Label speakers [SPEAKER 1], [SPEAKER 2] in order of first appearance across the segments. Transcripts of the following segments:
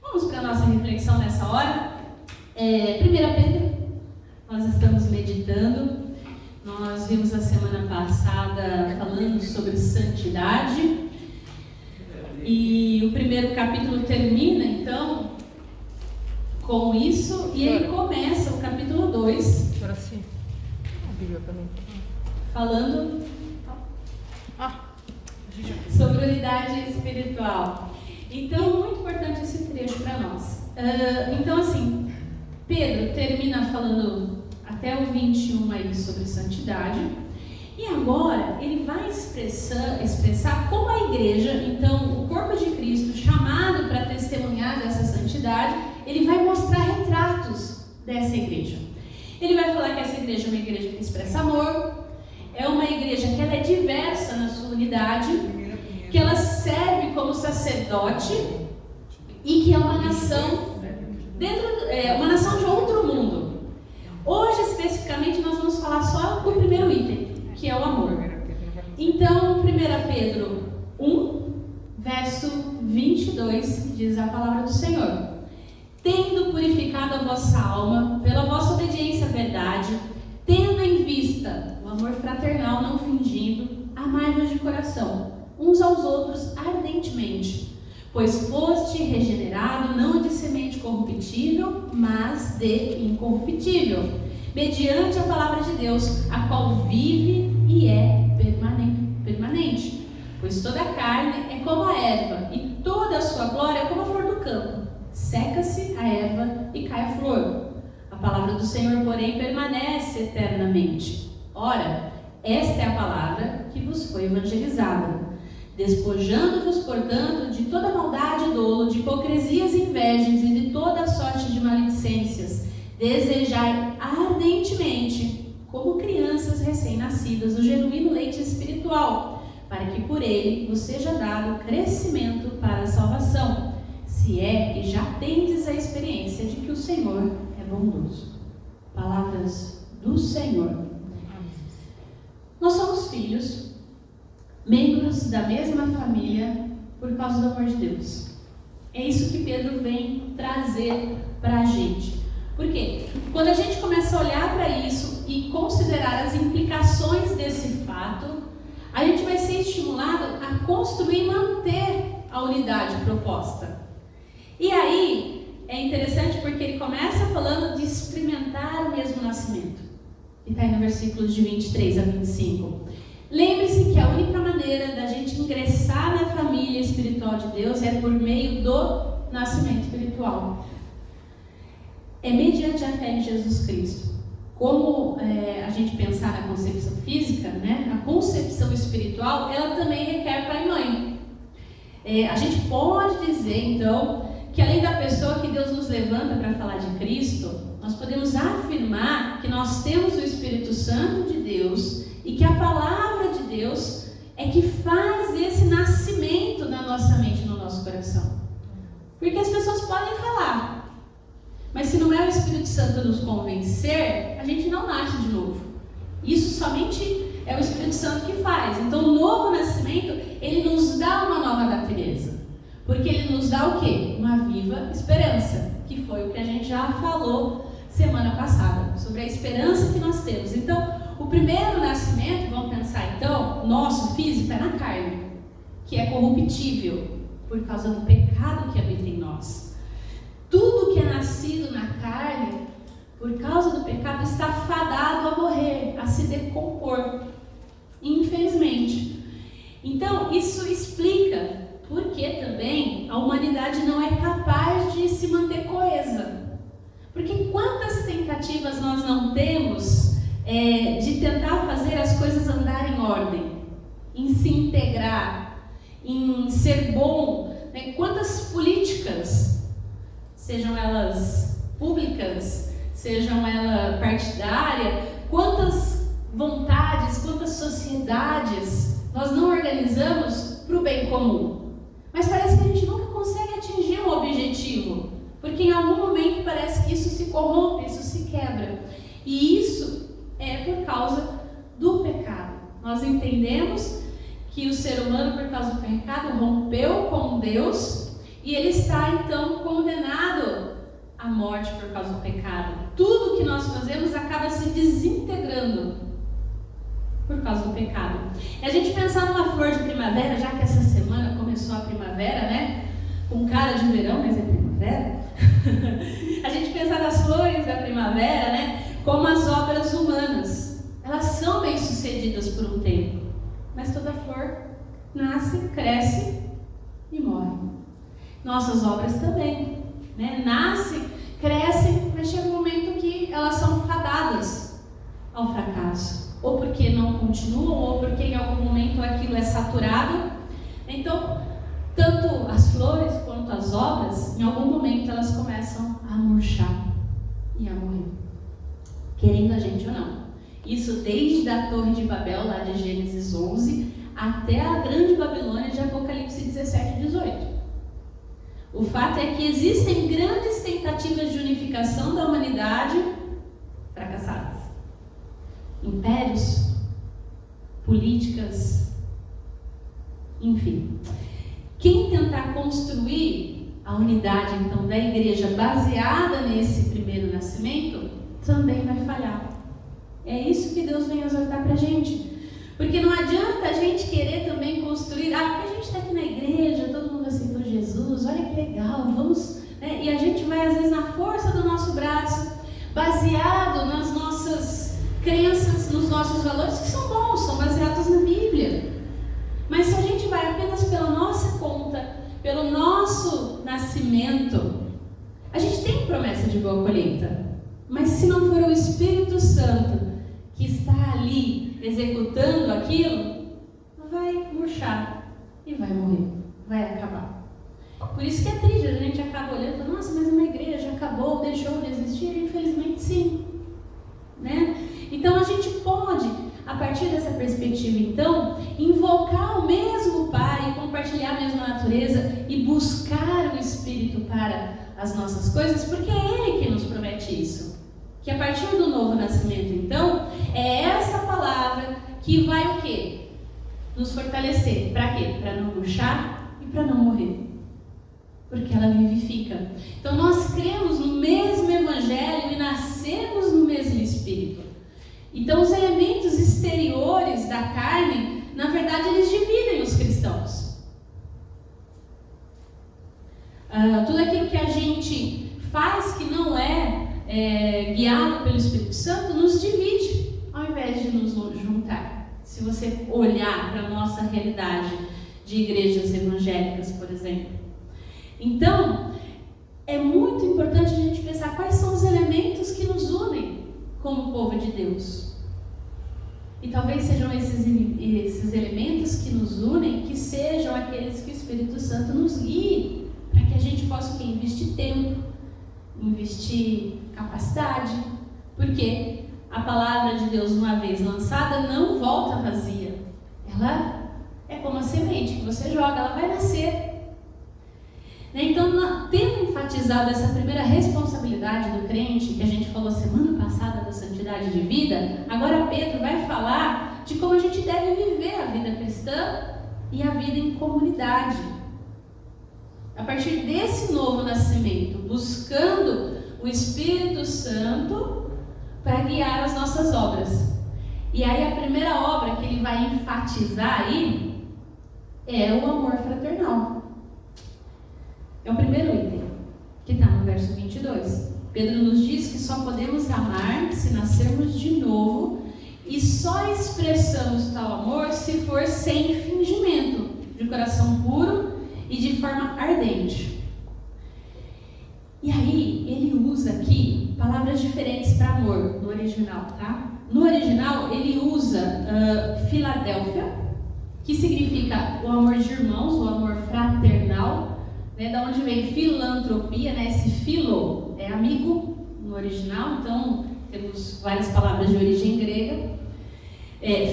[SPEAKER 1] Vamos para a nossa reflexão nessa hora. 1 Pedro, nós estamos meditando. Nós vimos a semana passada falando sobre santidade. E o primeiro capítulo termina, então, com isso. E ele começa o capítulo 2.
[SPEAKER 2] Agora sim. A Bíblia para mim.
[SPEAKER 1] Falando sobre unidade espiritual. Então, muito importante esse trecho para nós. Então, assim, Pedro termina falando até o 21 aí sobre santidade. E agora ele vai expressar como a igreja, então o corpo de Cristo, chamado para testemunhar dessa santidade, ele vai mostrar retratos dessa igreja. Ele vai falar que essa igreja é uma igreja que expressa amor, é uma igreja que ela é diversa na sua unidade, que ela serve como sacerdote e que é uma nação uma nação de outro mundo. Hoje, especificamente, nós vamos falar só do primeiro item, que é o amor. Então, 1 Pedro 1, verso 22, diz a palavra do Senhor: tendo purificado a vossa alma pela vossa obediência à verdade, tendo em vista o amor fraternal não fingindo, amai-vos de coração, uns aos outros ardentemente, pois foste regenerado não de semente corruptível, mas de incorruptível, mediante a palavra de Deus, a qual vive e é permanente. Pois toda a carne é como a erva, e toda a sua glória é como a flor do campo. Seca-se a erva e cai a flor. A palavra do Senhor, porém, permanece eternamente. Ora, esta é a palavra que vos foi evangelizada. Despojando-vos, portanto, de toda maldade e dolo, de hipocrisias e invejas e de toda a sorte de maledicências, desejai ardentemente, como crianças recém-nascidas, o genuíno leite espiritual, para que por ele vos seja dado crescimento para a salvação, se é que já tendes a experiência de que o Senhor é bondoso. Palavras do Senhor. Nós somos filhos, membros da mesma família, por causa do amor de Deus. É isso que Pedro vem trazer para a gente. Por quê? Quando a gente começa a olhar para isso e considerar as implicações desse fato, a gente vai ser estimulado a construir e manter a unidade proposta. E aí, é interessante porque ele começa falando de experimentar o mesmo nascimento. E está aí no versículos de 23 a 25. Lembre-se que a única maneira da gente ingressar na família espiritual de Deus é por meio do nascimento espiritual. É mediante a fé em Jesus Cristo. Como a gente pensar na concepção física, né? A concepção espiritual, ela também requer pai e mãe. A gente pode dizer, então, que além da pessoa que Deus nos levanta para falar de Cristo, nós podemos afirmar que nós temos o Espírito Santo de Deus e que a palavra de Deus é que faz esse nascimento na nossa mente e no nosso coração. Porque as pessoas podem falar, mas se não é o Espírito Santo nos convencer, a gente não nasce de novo. Isso somente é o Espírito Santo que faz. Então o novo nascimento, ele nos dá uma nova natureza. Porque ele nos dá o quê? Uma viva esperança, que foi o que a gente já falou semana passada, sobre a esperança que nós temos. Então, o primeiro nascimento, vamos pensar então, nosso físico é na carne, que é corruptível, por causa do pecado que habita em nós. Tudo que é nascido na carne, por causa do pecado, está fadado a morrer, a se decompor, infelizmente. Então, isso explica porque também a humanidade não é capaz de se manter coesa. Porque quantas tentativas nós não temos de tentar fazer as coisas andarem em ordem, em se integrar, em ser bom, né? Quantas políticas, sejam elas públicas, sejam elas partidárias, quantas vontades, quantas sociedades nós não organizamos para o bem comum. Mas parece que a gente nunca consegue atingir um objetivo, porque em algum momento parece que isso se corrompe, isso se quebra. E isso é por causa do pecado. Nós entendemos que o ser humano, por causa do pecado, rompeu com Deus e ele está então condenado à morte por causa do pecado. Tudo que nós fazemos acaba se desintegrando por causa do pecado. E a gente pensar numa flor de primavera, já que essa semana começou a primavera, né? Com cara de verão, mas é primavera. A gente pensar nas flores da primavera, né? Como as obras humanas. Elas são bem-sucedidas por um tempo, mas toda flor nasce, cresce e morre. Nossas obras também, né? Nascem, crescem, mas chega um momento que elas são fadadas ao fracasso. Ou porque não continuam, ou porque em algum momento aquilo é saturado. Então, tanto as flores quanto as obras, em algum momento elas começam a murchar e a morrer, querendo a gente ou não. Isso desde a Torre de Babel, lá de Gênesis 11, até a Grande Babilônia de Apocalipse 17 e 18. O fato é que existem grandes tentativas de unificação da humanidade fracassadas. Impérios, políticas, enfim. Quem tentar construir a unidade, então, da igreja baseada nesse primeiro nascimento, também vai falhar. É isso que Deus vem exortar para a gente. Porque não adianta a gente querer também construir, porque a gente está aqui na igreja, todo mundo aceitou Jesus, olha que legal, vamos, né? E a gente vai às vezes na força do nosso braço, baseado nas nossas crenças, nos nossos valores, que são bons, são baseados na Bíblia. Mas se a gente vai apenas pela nossa conta, pelo nosso nascimento, a gente tem promessa de boa colheita. Mas se não for o Espírito Santo que está ali executando aquilo, vai murchar e vai morrer, vai acabar. Por isso que é triste, a gente acaba olhando e fala, nossa, mas uma igreja acabou, deixou de existir? Infelizmente sim, né? Então a gente pode, a partir dessa perspectiva então, invocar o mesmo Pai, compartilhar a mesma natureza e buscar o Espírito para as nossas coisas, porque é Ele que nos promete isso. Que a partir do novo nascimento, então, é essa palavra que vai o quê? Nos fortalecer. Para quê? Para não murchar e para não morrer. Porque ela vivifica. Então, nós cremos no mesmo Evangelho e nascemos no mesmo Espírito. Então, os elementos exteriores da carne, na verdade, eles dividem os cristãos. Tudo aquilo que a gente faz que não é guiado pelo Espírito Santo, nos divide, ao invés de nos juntar. Se você olhar para a nossa realidade de igrejas evangélicas, por exemplo. Então, é muito importante a gente pensar quais são os elementos que nos unem como povo de Deus. E talvez sejam esses elementos que nos unem, que sejam aqueles que o Espírito Santo nos guie, para que a gente possa investir tempo, investir capacidade, porque a palavra de Deus, uma vez lançada, não volta vazia. Ela é como a semente que você joga, ela vai nascer. Então, tendo enfatizado essa primeira responsabilidade do crente, que a gente falou semana passada da santidade de vida, agora Pedro vai falar de como a gente deve viver a vida cristã e a vida em comunidade. A partir desse novo nascimento, buscando o Espírito Santo para guiar as nossas obras. E aí a primeira obra que ele vai enfatizar aí é o amor fraternal. É o primeiro item, que está no verso 22. Pedro nos diz que só podemos amar se nascermos de novo e só expressamos tal amor se for sem fingimento, de coração puro e de forma ardente. E aí, ele usa aqui palavras diferentes para amor no original, tá? No original, ele usa Filadélfia, que significa o amor de irmãos, o amor fraternal, né? Da onde vem filantropia, né? Esse filo é amigo no original, então temos várias palavras de origem grega.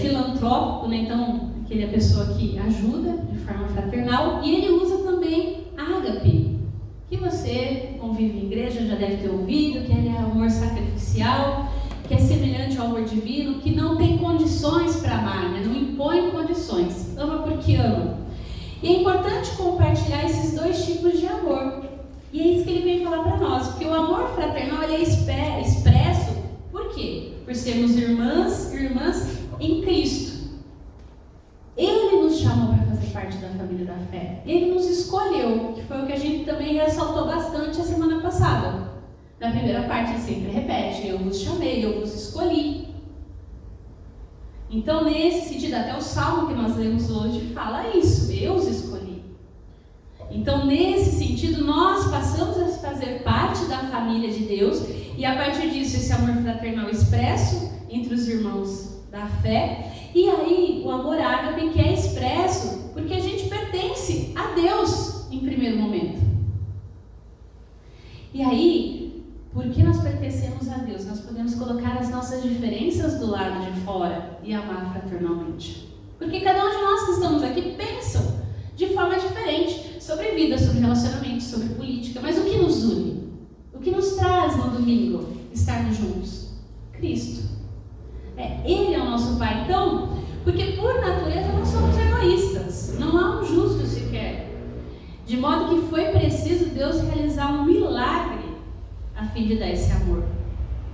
[SPEAKER 1] Filantrópico, né? Então, aquele é a pessoa que ajuda de forma fraternal. E ele usa também ágape, que você convive em igreja, já deve ter ouvido, que ele é amor sacrificial, que é semelhante ao amor divino, que não tem condições para amar, né? Não impõe condições, ama porque ama. E é importante compartilhar esses dois tipos de amor. E é isso que ele vem falar para nós, porque o amor fraternal ele é expresso, por quê? Por sermos irmãs e irmãs em Cristo. Ele nos chamou para fazer parte da família da fé. Ele nos escolheu, que foi o que a gente também ressaltou bastante a semana passada. Na primeira parte ele sempre repete, eu vos chamei, eu vos escolhi. Então nesse sentido, até o salmo que nós lemos hoje fala isso, eu os escolhi. Então nesse sentido nós passamos a fazer parte da família de Deus e a partir disso esse amor fraternal expresso entre os irmãos da fé. E aí o amor ágape que é expresso porque a gente pertence a Deus em primeiro momento. E aí, porque nós pertencemos a Deus, nós podemos colocar as nossas diferenças do lado de fora e amar fraternalmente. Porque cada um de nós que estamos aqui pensam de forma diferente sobre vida, sobre relacionamento, sobre política. Mas o que nos une? O que nos traz no domingo estarmos juntos? Cristo. Ele é o nosso Pai. Então, porque por natureza nós somos egoístas. Não há um justo sequer. De modo que foi preciso Deus realizar um milagre a fim de dar esse amor.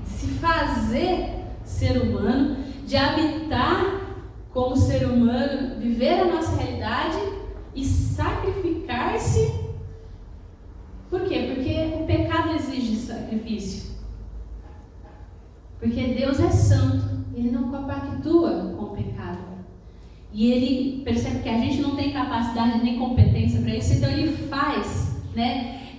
[SPEAKER 1] De se fazer ser humano, de habitar como ser humano, viver a nossa realidade e sacrificar-se. Por quê? Porque o pecado exige sacrifício. Porque Deus é santo. Ele não compactua com o pecado. E ele percebe que a gente não tem capacidade nem competência para isso, então ele faz,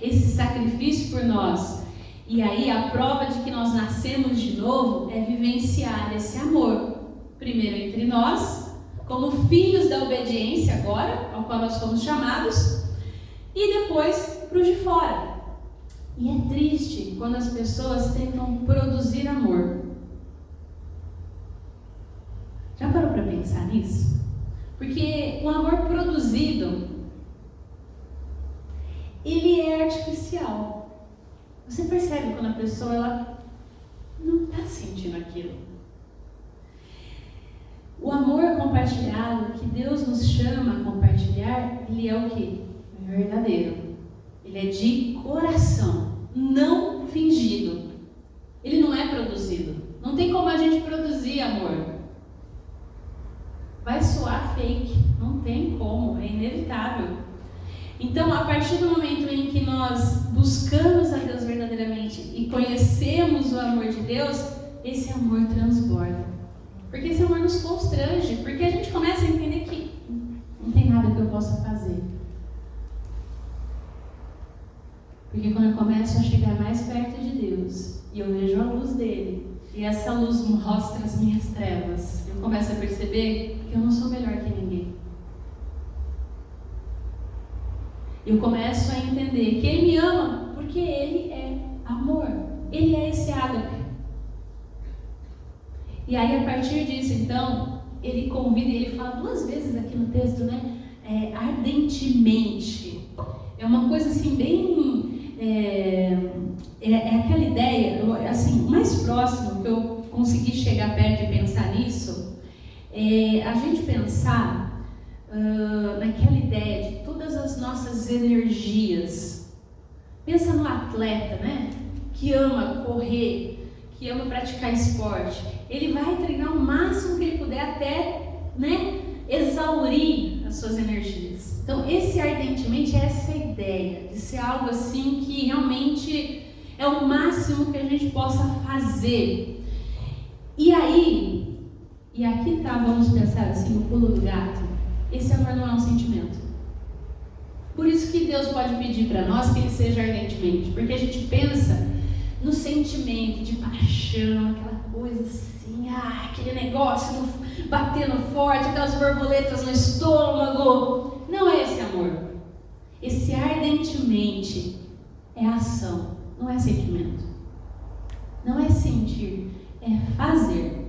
[SPEAKER 1] esse sacrifício por nós. E aí a prova de que nós nascemos de novo é vivenciar esse amor. Primeiro entre nós, como filhos da obediência agora, ao qual nós fomos chamados, e depois para os de fora. E é triste quando as pessoas tentam produzir amor. Já parou para pensar nisso? Porque o amor produzido, ele é artificial. Você percebe quando a pessoa ela não está sentindo aquilo. O amor compartilhado, que Deus nos chama a compartilhar, ele é o quê? É verdadeiro. Ele é de coração, não fingido. Ele não é produzido. Não tem como a gente produzir amor. Vai soar fake, não tem como, é inevitável. Então, a partir do momento em que nós buscamos a Deus verdadeiramente e conhecemos o amor de Deus, esse amor transborda. Porque esse amor nos constrange, porque a gente começa a entender que não tem nada que eu possa fazer. Porque quando eu começo a chegar mais perto de Deus e eu vejo a luz dele, e essa luz mostra as minhas trevas, eu começo a perceber que eu não sou melhor que ninguém. Eu começo a entender que ele me ama porque ele é amor. Ele é esse ágape. E aí a partir disso, então, ele convida, e ele fala 2 vezes aqui no texto, ardentemente. É uma coisa assim bem... É aquela ideia, assim, mais próximo que eu consegui chegar perto e pensar nisso, a gente pensar naquela ideia de todas as nossas energias. Pensa no atleta, que ama correr, que ama praticar esporte. Ele vai treinar o máximo que ele puder até, exaurir as suas energias. Então, esse ardentemente é essa ideia de ser algo assim que realmente é o máximo que a gente possa fazer. E aí, e aqui tá, vamos pensar assim, o pulo do gato. Esse amor não é um sentimento. Por isso que Deus pode pedir para nós que ele seja ardentemente, porque a gente pensa no sentimento de paixão, aquela coisa assim, aquele negócio batendo forte, aquelas borboletas no estômago. Não é esse amor. Esse ardentemente é ação, não é sentimento. Não é sentir, é fazer.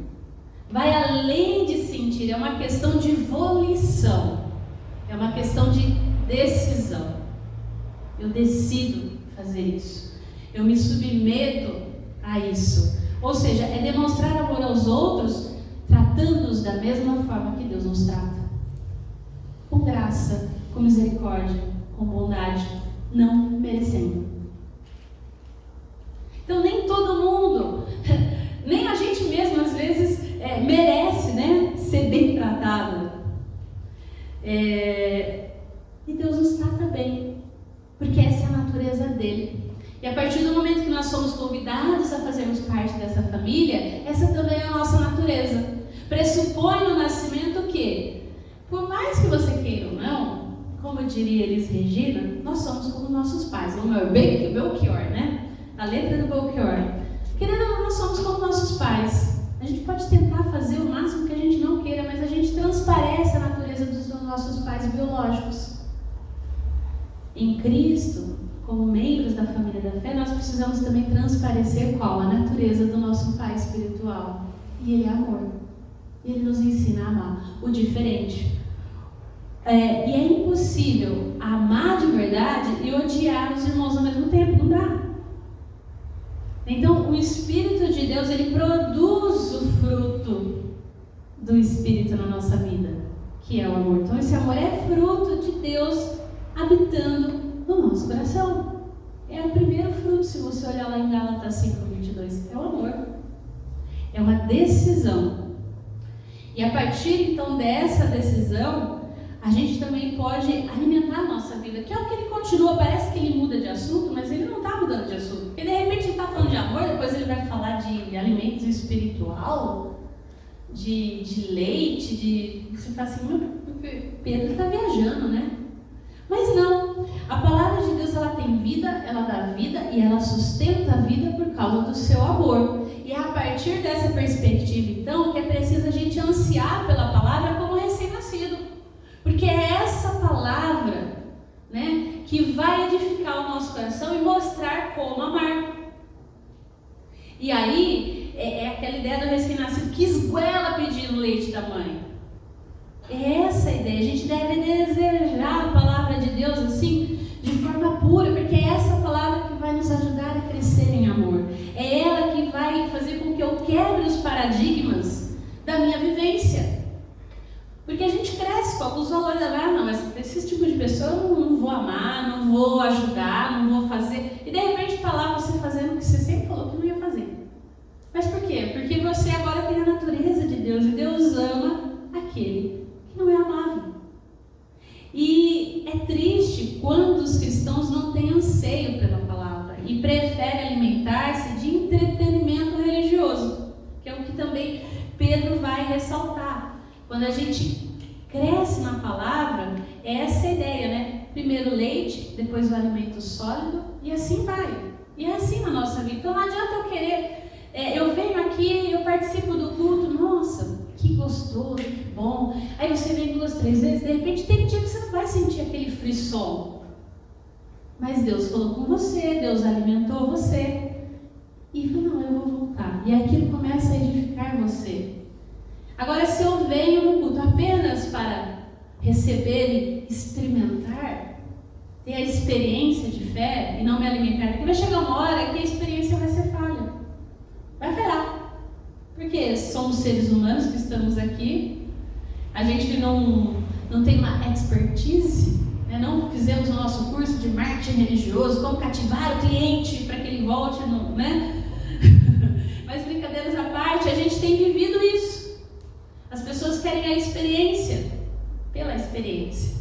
[SPEAKER 1] Vai além de sentir, é uma questão de volição, é uma questão de decisão. Eu decido fazer isso, eu me submeto a isso. Ou seja, é demonstrar amor aos outros, tratando-os da mesma forma que Deus nos trata, com graça, com misericórdia, com bondade, não merecendo. Então nem todo mundo, nem a gente mesmo às vezes merece, né, ser bem tratado. E Deus nos trata bem, porque essa é a natureza dele. E a partir do momento que nós somos convidados a fazermos parte dessa família, essa também é a nossa natureza. Pressupõe no nascimento o quê? Por mais que você queira ou não, como diria Elis Regina, nós somos como nossos pais. O Belchior, né? A letra do Belchior. Querendo ou não, nós somos como nossos pais. A gente pode tentar fazer o máximo que a gente não queira, mas a gente transparece a natureza dos nossos pais biológicos. Em Cristo, como membros da família da fé, nós precisamos também transparecer qual? A natureza do nosso pai espiritual. E ele é amor. Ele nos ensina a amar o diferente. E é impossível amar de verdade e odiar os irmãos ao mesmo tempo. Não dá. Então, o Espírito de Deus, ele produz o fruto do Espírito na nossa vida, que é o amor. Então, esse amor é fruto de Deus habitando no nosso coração. É o primeiro fruto, se você olhar lá em Gálatas 5:22, é o amor. É uma decisão. E a partir, então, dessa decisão, a gente também pode alimentar a nossa vida, que é o que ele continua, parece que ele muda de assunto, mas ele não está mudando de assunto. Porque de repente ele está falando de amor, depois ele vai falar de alimentos espiritual, de leite, você fala assim, Pedro está viajando, né? Mas não, a palavra de Deus, ela tem vida, ela dá vida e ela sustenta a vida por causa do seu amor. E é a partir dessa perspectiva, então, que é preciso a gente ansiar pela palavra como recém-nascido. Porque é essa palavra, né, que vai edificar o nosso coração e mostrar como amar. E aí, é aquela ideia do recém-nascido que esguela pedindo leite da mãe. É essa a ideia. A gente deve desejar a palavra de Deus assim, de forma pura, porque é essa palavra que vai nos ajudar a crescer em amor. É ela que vai fazer com que eu quebre os paradigmas da minha vivência. Porque a gente cresce com alguns valores da vida, não, mas esse tipo de pessoa eu não vou amar, não vou ajudar, não vou fazer. E de repente está lá você fazendo o que você sempre falou que não ia fazer. Mas por quê? Porque você agora tem a natureza de Deus, e Deus ama aquele que não é amável. E é triste quando os cristãos não têm anseio pela palavra e preferem alimentar-se de entretenimento religioso, que é o que também Pedro vai ressaltar. Quando a gente cresce na palavra, é essa a ideia, né? Primeiro leite, depois o alimento sólido, e assim vai. E é assim na nossa vida. Então não adianta eu querer, eu venho aqui, eu participo do culto, nossa, que gostoso, que bom. Aí você vem 2, 3 vezes, de repente tem dia que você não vai sentir aquele frisson. Mas Deus falou com você, Deus alimentou você. E falou, não, eu vou voltar. E aquilo começa a edificar você. Agora, se eu venho no culto apenas para receber e experimentar, ter a experiência de fé e não me alimentar, porque vai chegar uma hora que a experiência vai ser falha. Vai falhar. Porque somos seres humanos que estamos aqui, a gente não tem uma expertise, né? Não fizemos o nosso curso de marketing religioso, como cativar o cliente para que ele volte, né? Mas brincadeiras à parte, a gente tem vivido isso. As pessoas querem a experiência pela experiência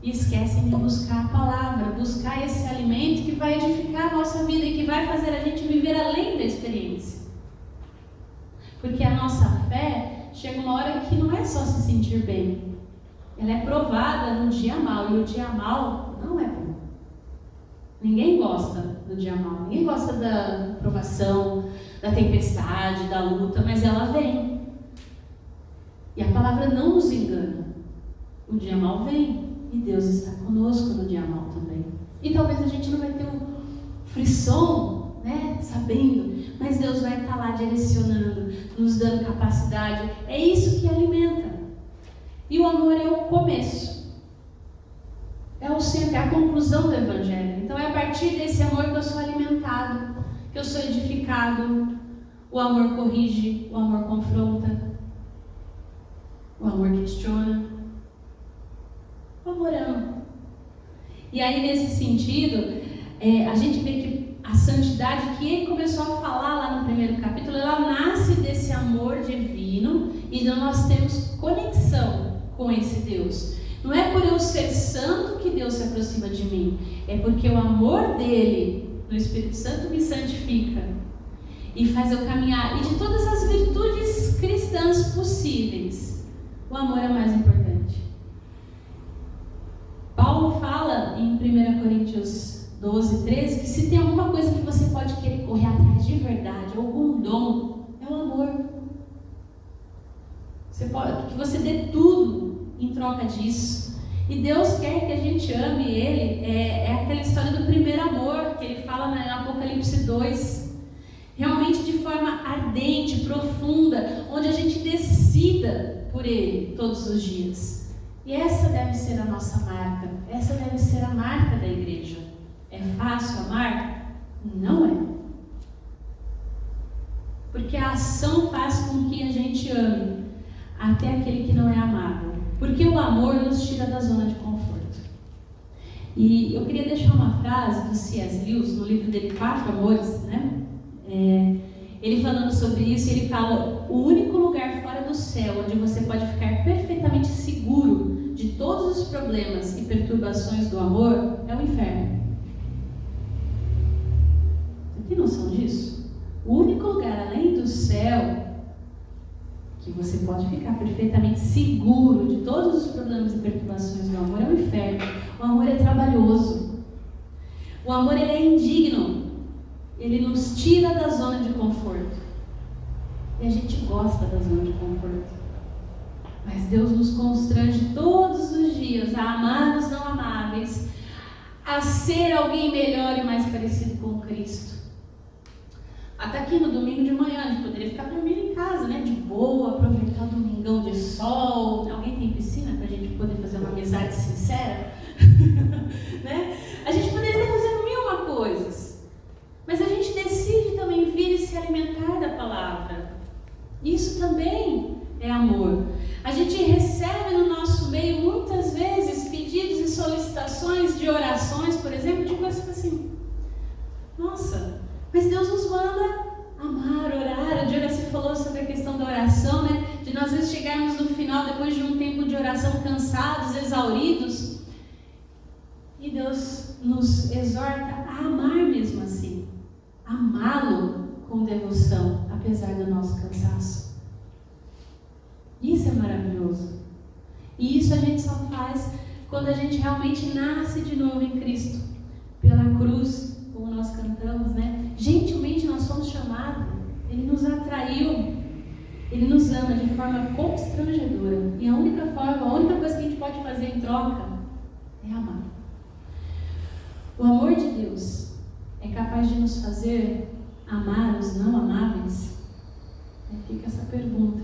[SPEAKER 1] e esquecem de buscar a palavra, buscar esse alimento que vai edificar a nossa vida e que vai fazer a gente viver além da experiência. Porque a nossa fé chega uma hora que não é só se sentir bem, ela é provada no dia mau, e o dia mau não é bom. Ninguém gosta do dia mau, ninguém gosta da provação, da tempestade, da luta, mas ela vem. E a palavra não nos engana. O dia mau vem e Deus está conosco no dia mau também. E talvez a gente não vai ter um frisson, né, sabendo, mas Deus vai estar lá direcionando, nos dando capacidade. É isso que alimenta. E o amor é o começo. É o centro, é a conclusão do Evangelho. Então é a partir desse amor que eu sou alimentado, que eu sou edificado. O amor corrige, o amor confronta. O amor questiona. O amor amor ama. E aí, nesse sentido, a gente vê que a santidade que ele começou a falar lá no primeiro capítulo, ela nasce desse amor divino e nós temos conexão com esse Deus. Não é por eu ser santo que Deus se aproxima de mim, é porque o amor dele, no Espírito Santo, me santifica e faz eu caminhar. E de todas as virtudes cristãs possíveis, o amor é mais importante. Paulo fala em 1 Coríntios 12, 13, que se tem alguma coisa que você pode querer correr atrás de verdade, algum dom, é o amor. Que você dê tudo em troca disso. E Deus quer que a gente ame Ele. É aquela história do primeiro amor que Ele fala em Apocalipse 2. Realmente de forma ardente, profunda, onde a gente decida por Ele todos os dias. E essa deve ser a nossa marca. Essa deve ser a marca da igreja. É fácil amar? Não é. Porque a ação faz com que a gente ame até aquele que não é amável. Porque o amor nos tira da zona de conforto. E eu queria deixar uma frase do C.S. Lewis, no livro dele, 4 Amores, né? Ele falando sobre isso, ele fala: o único lugar fora do céu onde você pode ficar perfeitamente seguro de todos os problemas e perturbações do amor é o inferno. Você tem noção disso? O único lugar além do céu que você pode ficar perfeitamente seguro de todos os problemas e perturbações do amor é o inferno. O amor é trabalhoso. O amor, ele é indigno. Ele nos tira da zona de conforto. E a gente gosta da zona de conforto. Mas Deus nos constrange todos os dias a amar os não amáveis, a ser alguém melhor e mais parecido com Cristo. Até aqui no domingo de manhã, a gente poderia ficar dormindo em casa, né? De boa, aproveitar o domingão de sol. Alguém tem piscina para a gente poder fazer uma amizade sincera? Né? A gente poderia estar fazendo 1000 coisas. Mas a gente decide também vir e se alimentar da palavra. Isso também é amor. A gente recebe no nosso meio muitas vezes pedidos e solicitações de orações, por exemplo, de coisas assim: nossa, mas Deus nos manda amar, orar. O Diogo falou sobre a questão da oração, né? De nós às vezes chegarmos no final, depois de um tempo de oração, cansados, exauridos, e Deus nos exorta a amar mesmo assim, amá-lo com devoção, apesar do nosso cansaço. Isso é maravilhoso. E isso a gente só faz quando a gente realmente nasce de novo em Cristo, pela cruz, como nós cantamos, né? Gentilmente nós somos chamados. Ele nos atraiu. Ele nos ama de forma constrangedora. E a única coisa que a gente pode fazer em troca é amar. O amor de Deus é capaz de nos fazer amar os não amáveis? Aí fica essa pergunta.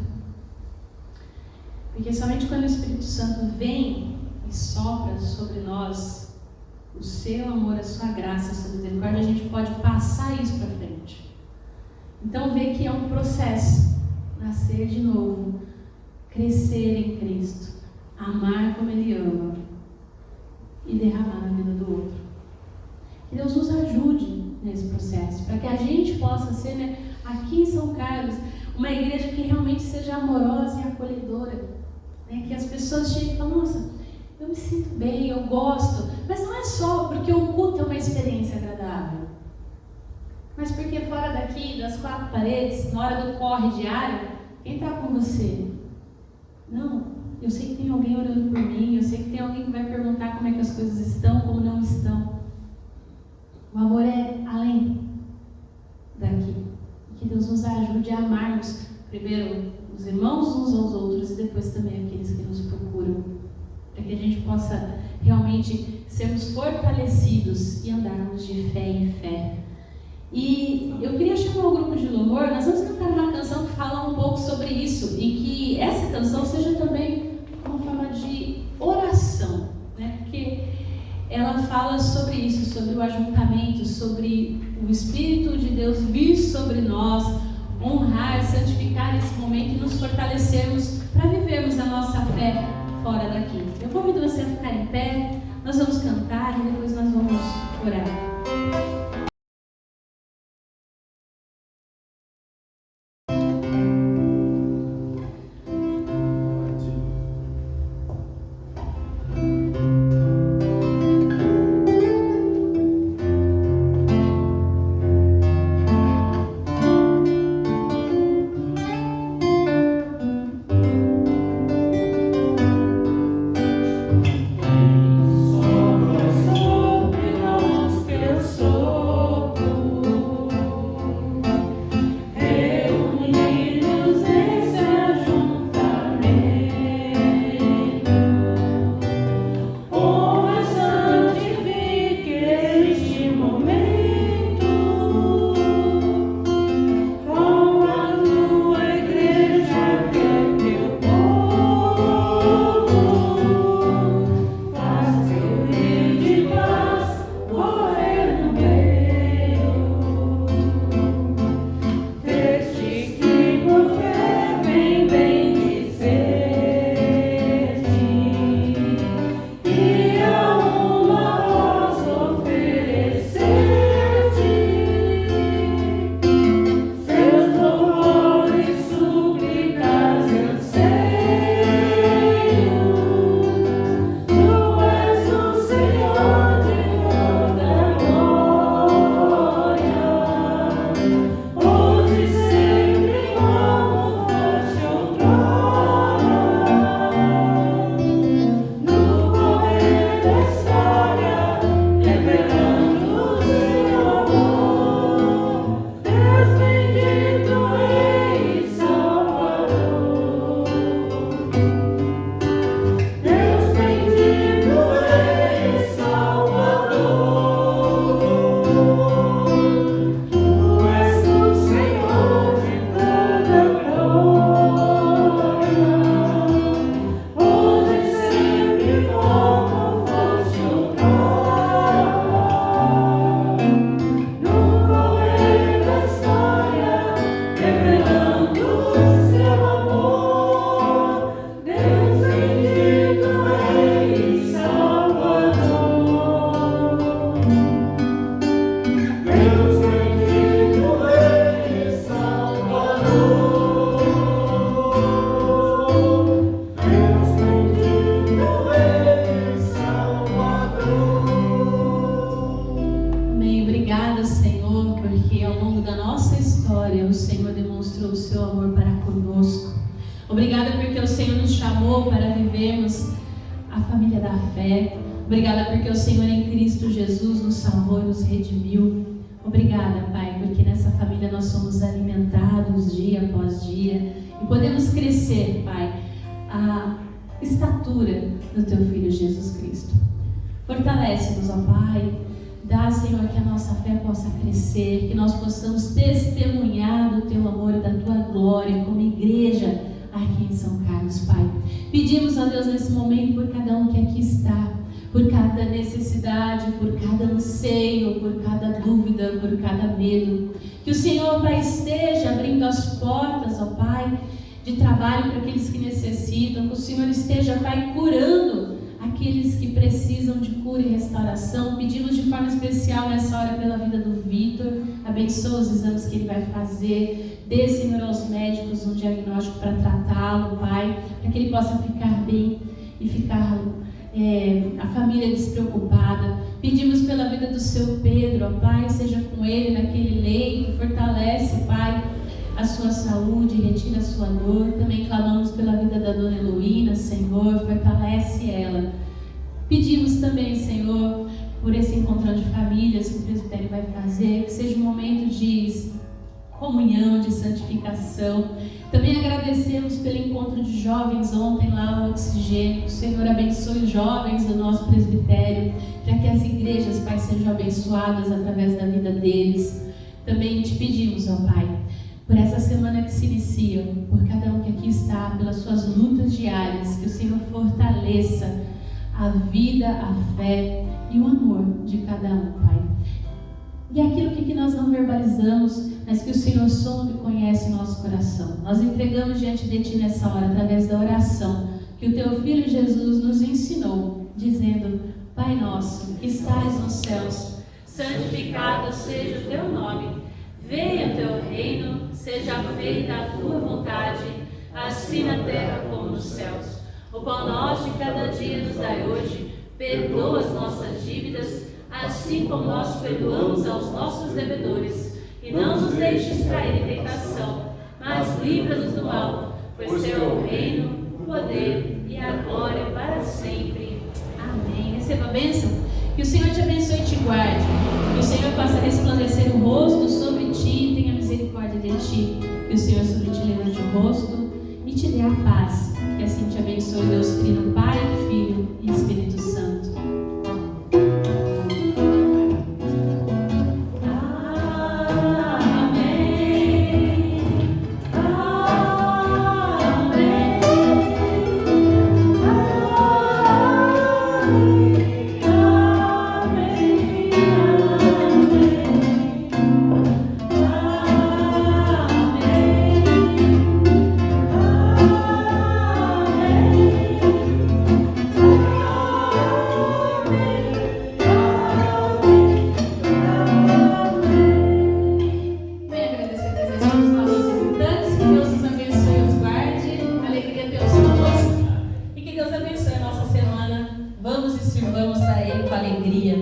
[SPEAKER 1] Porque somente quando o Espírito Santo vem e sopra sobre nós o seu amor, a sua graça, a sua misericórdia, a gente pode passar isso para frente. Então vê que é um processo. Nascer de novo, crescer em Cristo, amar como Ele ama e derramar na vida do outro. Que Deus nos ajude nesse processo, para que a gente possa ser, né, aqui em São Carlos, uma igreja que realmente seja amorosa e acolhedora, né? Que as pessoas cheguem e falem: nossa, eu me sinto bem, eu gosto. Mas não é só porque o culto é uma experiência agradável, mas porque fora daqui, das 4 paredes, na hora do corre diário, quem está com você? Não, eu sei que tem alguém orando por mim, eu sei que tem alguém que vai perguntar como é que as coisas estão, como não estão. O amor é além daqui. Que Deus nos ajude a amarmos primeiro os irmãos uns aos outros e depois também aqueles que nos procuram, para que a gente possa realmente sermos fortalecidos e andarmos de fé em fé. E eu queria chamar o grupo de louvor. Nós vamos cantar uma canção que fala um pouco sobre isso, e que essa canção seja também uma forma de oração, né? Porque ela fala sobre isso, sobre o ajuntamento, sobre o Espírito de Deus vir sobre nós, honrar, santificar esse momento e nos fortalecermos para vivermos a nossa fé fora daqui. Eu convido você a ficar em pé. Nós vamos cantar e depois nós vamos orar. Obrigada porque o Senhor nos chamou para vivermos a família da fé. Obrigada porque o Senhor em Cristo Jesus nos salvou e nos redimiu. Obrigada, Pai, porque nessa família nós somos alimentados dia após dia e podemos crescer, Pai, a estatura do Teu Filho Jesus Cristo. Fortalece-nos, ó Pai. Dá, Senhor, que a nossa fé possa crescer, que nós possamos testemunhar do Teu amor e da Tua glória como igreja aqui em São Carlos, Pai. Pedimos, ó Deus, nesse momento por cada um que aqui está, por cada necessidade, por cada anseio, por cada dúvida, por cada medo. Que o Senhor, Pai, esteja abrindo as portas, ó Pai, de trabalho para aqueles que necessitam. Que o Senhor esteja, Pai, curando aqueles que precisam de cura e restauração. Pedimos de forma especial nessa hora pela vida do Vitor. Abençoa os exames que ele vai fazer. Dê, Senhor, aos médicos um diagnóstico para tratá-lo, Pai, para que ele possa ficar bem e ficar a família despreocupada. Pedimos pela vida do seu Pedro, ó Pai, seja com ele naquele leito, fortalece, Pai, a sua saúde, retira a sua dor. Também clamamos pela vida da dona Heloína, Senhor, fortalece ela. Pedimos também, Senhor, por esse encontro de famílias que o presbitério vai fazer, que seja um momento de comunhão, de santificação. Também agradecemos pelo encontro de jovens ontem lá no Oxigênio. O Senhor abençoe os jovens do nosso presbitério, para que as igrejas, Pai, sejam abençoadas através da vida deles. Também te pedimos, ó Pai, por essa semana que se inicia, por cada um que aqui está, pelas suas lutas diárias, que o Senhor fortaleça a vida, a fé e o amor de cada um, Pai. E aquilo que nós não verbalizamos, mas que o Senhor sonda e conhece o nosso coração. Nós entregamos diante de Ti nessa hora, através da oração, que o Teu Filho Jesus nos ensinou, dizendo: Pai nosso, que estais nos céus, santificado seja o teu nome. Venha o teu reino, seja feita a tua vontade, assim na terra como nos céus. O pão nosso de cada dia nos dai hoje. Perdoa as nossas dívidas, assim como nós perdoamos aos nossos devedores. E não nos deixes cair em tentação, mas livra-nos do mal, pois teu é o reino, o poder e a glória para sempre. Amém. Receba a bênção. Que o Senhor te abençoe e te guarde. Que o Senhor faça resplandecer o rosto sobre ti e tenha misericórdia de ti. Que o Senhor sobre ti levante o rosto e te dê a paz. Que assim te abençoe Deus Trino, Pai, Filho e Espírito Santo. Vamos e sirvamos a Ele com alegria.